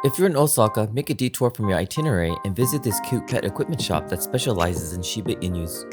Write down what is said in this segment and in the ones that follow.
If you're in Osaka, make a detour from your itinerary and visit this cute pet equipment shop that specializes in Shiba Inus.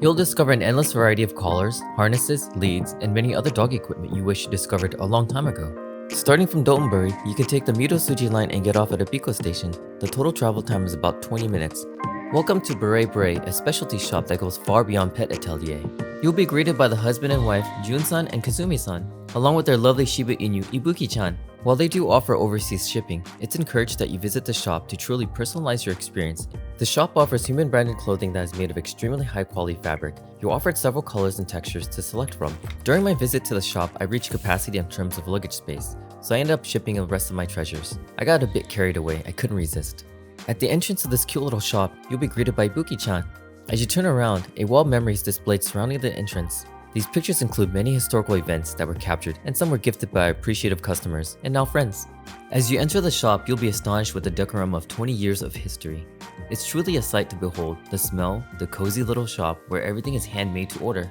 You'll discover an endless variety of collars, harnesses, leads, and many other dog equipment you wish you discovered a long time ago. Starting from Dotonbori, you can take the Midosuji line and get off at Abiko Station. The total travel time is about 20 minutes. Welcome to Beret, a specialty shop that goes far beyond pet atelier. You'll be greeted by the husband and wife, Jun-San and Kazumi-San, along with their lovely Shiba Inu, Ibuki-Chan. While they do offer overseas shipping, it's encouraged that you visit the shop to truly personalize your experience. The shop offers human-branded clothing that is made of extremely high-quality fabric. You're offered several colors and textures to select from. During my visit to the shop, I reached capacity in terms of luggage space, so I ended up shipping the rest of my treasures. I got a bit carried away, I couldn't resist. At the entrance of this cute little shop, you'll be greeted by Ibuki-Chan. As you turn around, a wall of memories displayed surrounding the entrance. These pictures include many historical events that were captured, and some were gifted by appreciative customers, and now friends. As you enter the shop, you'll be astonished with the decorum of 20 years of history. It's truly a sight to behold, the smell, the cozy little shop where everything is handmade to order.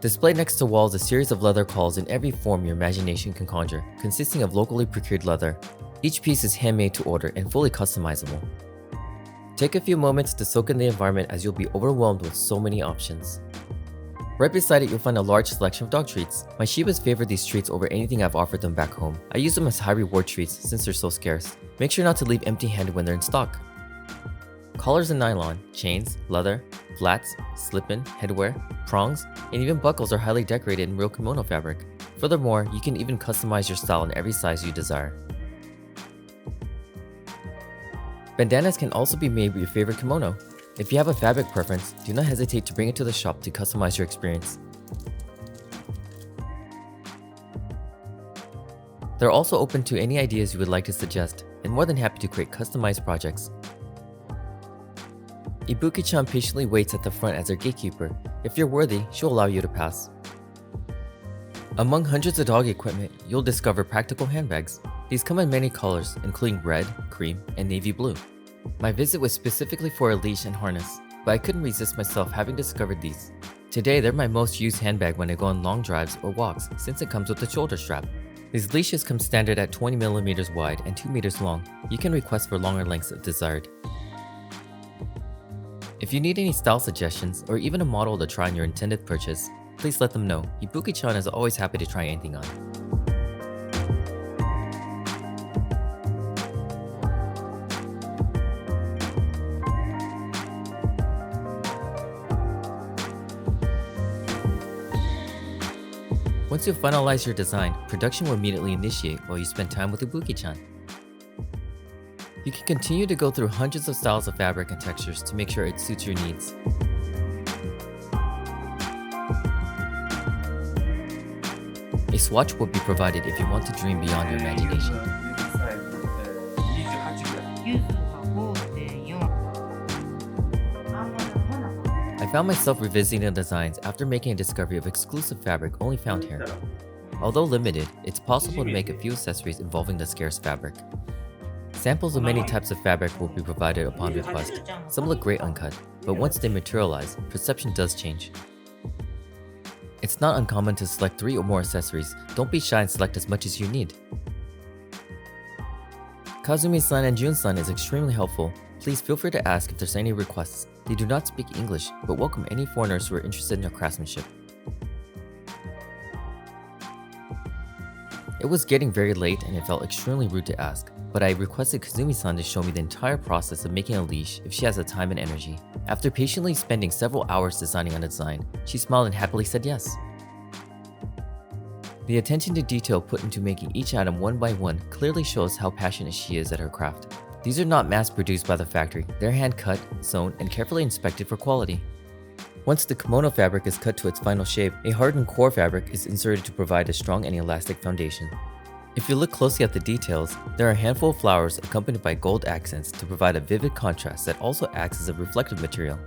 Displayed next to walls a series of leather calls in every form your imagination can conjure, consisting of locally procured leather. Each piece is handmade to order and fully customizable. Take a few moments to soak in the environment as you'll be overwhelmed with so many options. Right beside it, you'll find a large selection of dog treats. My Shibas favor these treats over anything I've offered them back home. I use them as high reward treats since they're so scarce. Make sure not to leave empty-handed when they're in stock. Collars and nylon, chains, leather, flats, slip-in, headwear, prongs, and even buckles are highly decorated in real kimono fabric. Furthermore, you can even customize your style in every size you desire. Bandanas can also be made with your favorite kimono. If you have a fabric preference, do not hesitate to bring it to the shop to customize your experience. They're also open to any ideas you would like to suggest, and more than happy to create customized projects. Ibuki-chan patiently waits at the front as their gatekeeper. If you're worthy, she'll allow you to pass. Among hundreds of dog equipment, you'll discover practical handbags. These come in many colors, including red, cream, and navy blue. My visit was specifically for a leash and harness, but I couldn't resist myself having discovered these. Today, they're my most used handbag when I go on long drives or walks since it comes with a shoulder strap. These leashes come standard at 20mm wide and 2 meters long. You can request for longer lengths if desired. If you need any style suggestions or even a model to try on your intended purchase, please let them know. Ibuki-chan is always happy to try anything on. Once you finalize your design, production will immediately initiate while you spend time with Ibuki-chan. You can continue to go through hundreds of styles of fabric and textures to make sure it suits your needs. A swatch will be provided if you want to dream beyond your imagination. I found myself revisiting the designs after making a discovery of exclusive fabric only found here. Although limited, it's possible to make a few accessories involving the scarce fabric. Samples of many types of fabric will be provided upon request. Some look great uncut, but once they materialize, perception does change. It's not uncommon to select 3 or more accessories. Don't be shy and select as much as you need. Kazumi-san and Jun-san is extremely helpful. Please feel free to ask if there's any requests. They do not speak English, but welcome any foreigners who are interested in their craftsmanship. It was getting very late and it felt extremely rude to ask, but I requested Kazumi-san to show me the entire process of making a leash if she has the time and energy. After patiently spending several hours designing on a design, she smiled and happily said yes. The attention to detail put into making each item one by one clearly shows how passionate she is at her craft. These are not mass-produced by the factory, they're hand-cut, sewn, and carefully inspected for quality. Once the kimono fabric is cut to its final shape, a hardened core fabric is inserted to provide a strong and elastic foundation. If you look closely at the details, there are a handful of flowers accompanied by gold accents to provide a vivid contrast that also acts as a reflective material.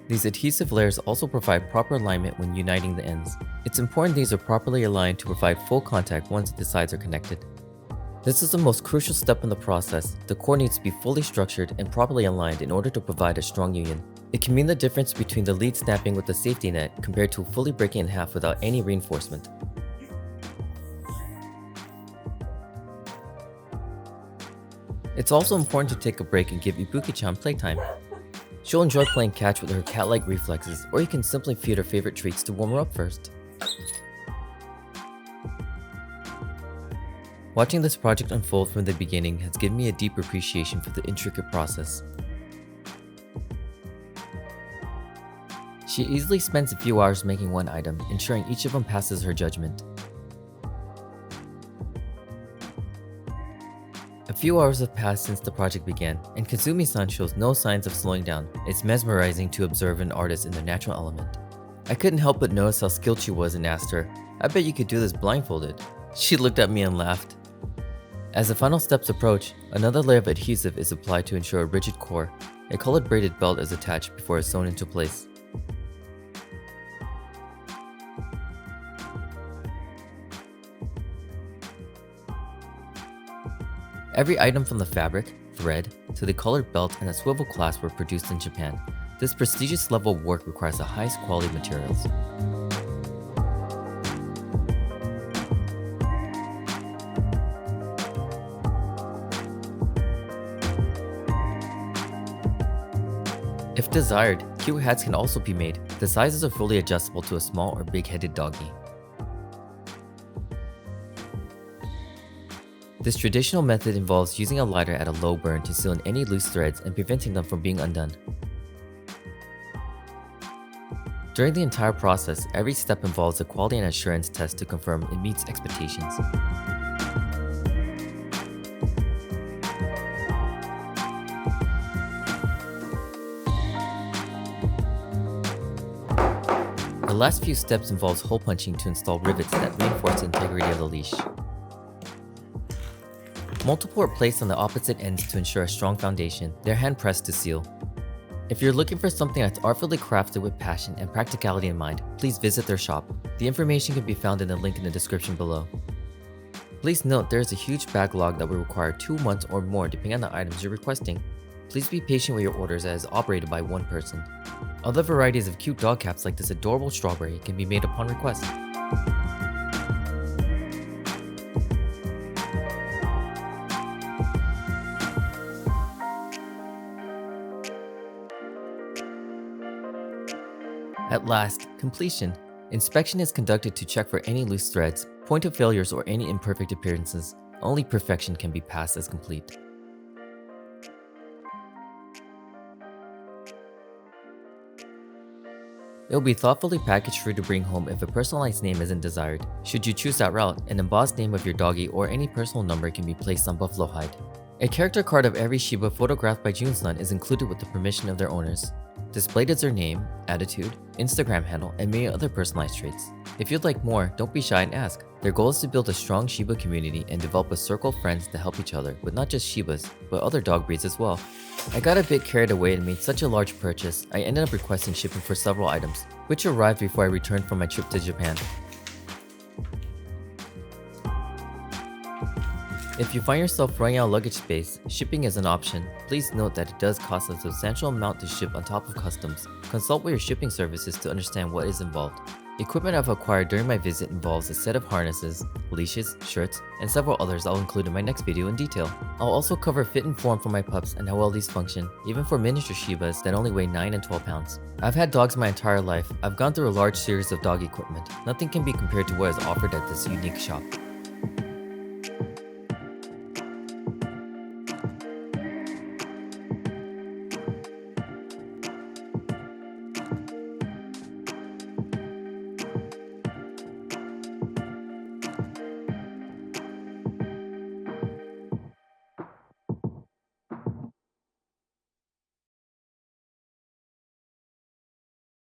These adhesive layers also provide proper alignment when uniting the ends. It's important these are properly aligned to provide full contact once the sides are connected. This is the most crucial step in the process. The core needs to be fully structured and properly aligned in order to provide a strong union. It can mean the difference between the lead snapping with the safety net compared to fully breaking in half without any reinforcement. It's also important to take a break and give Ibuki-Chan playtime. She'll enjoy playing catch with her cat-like reflexes, or you can simply feed her favorite treats to warm her up first. Watching this project unfold from the beginning has given me a deep appreciation for the intricate process. She easily spends a few hours making one item, ensuring each of them passes her judgment. A few hours have passed since the project began, and Kazumi-san shows no signs of slowing down. It's mesmerizing to observe an artist in their natural element. I couldn't help but notice how skilled she was and asked her, "I bet you could do this blindfolded." She looked at me and laughed. As the final steps approach, another layer of adhesive is applied to ensure a rigid core. A colored braided belt is attached before it's sewn into place. Every item from the fabric, thread, to the colored belt and the swivel clasp were produced in Japan. This prestigious level of work requires the highest quality materials. If desired, cute hats can also be made. The sizes are fully adjustable to a small or big-headed doggy. This traditional method involves using a lighter at a low burn to seal in any loose threads and preventing them from being undone. During the entire process, every step involves a quality and assurance test to confirm it meets expectations. The last few steps involves hole punching to install rivets that reinforce the integrity of the leash. Multiple are placed on the opposite ends to ensure a strong foundation. They're hand pressed to seal. If you're looking for something that's artfully crafted with passion and practicality in mind, please visit their shop. The information can be found in the link in the description below. Please note there is a huge backlog that will require 2 months or more depending on the items you're requesting. Please be patient with your orders as it's operated by one person. Other varieties of cute dog caps like this adorable strawberry can be made upon request. At last, completion. Inspection is conducted to check for any loose threads, point of failures, or any imperfect appearances. Only perfection can be passed as complete. It will be thoughtfully packaged for you to bring home if a personalized name isn't desired. Should you choose that route, an embossed name of your doggy or any personal number can be placed on buffalo hide. A character card of every Shiba photographed by Jun-San is included with the permission of their owners. Displayed is their name, attitude, Instagram handle, and many other personalized traits. If you'd like more, don't be shy and ask. Their goal is to build a strong Shiba community and develop a circle of friends to help each other with not just Shibas, but other dog breeds as well. I got a bit carried away and made such a large purchase, I ended up requesting shipping for several items, which arrived before I returned from my trip to Japan. If you find yourself running out of luggage space, shipping is an option. Please note that it does cost a substantial amount to ship on top of customs. Consult with your shipping services to understand what is involved. Equipment I've acquired during my visit involves a set of harnesses, leashes, shirts, and several others I'll include in my next video in detail. I'll also cover fit and form for my pups and how well these function, even for miniature Shibas that only weigh 9 and 12 pounds. I've had dogs my entire life. I've gone through a large series of dog equipment. Nothing can be compared to what is offered at this unique shop.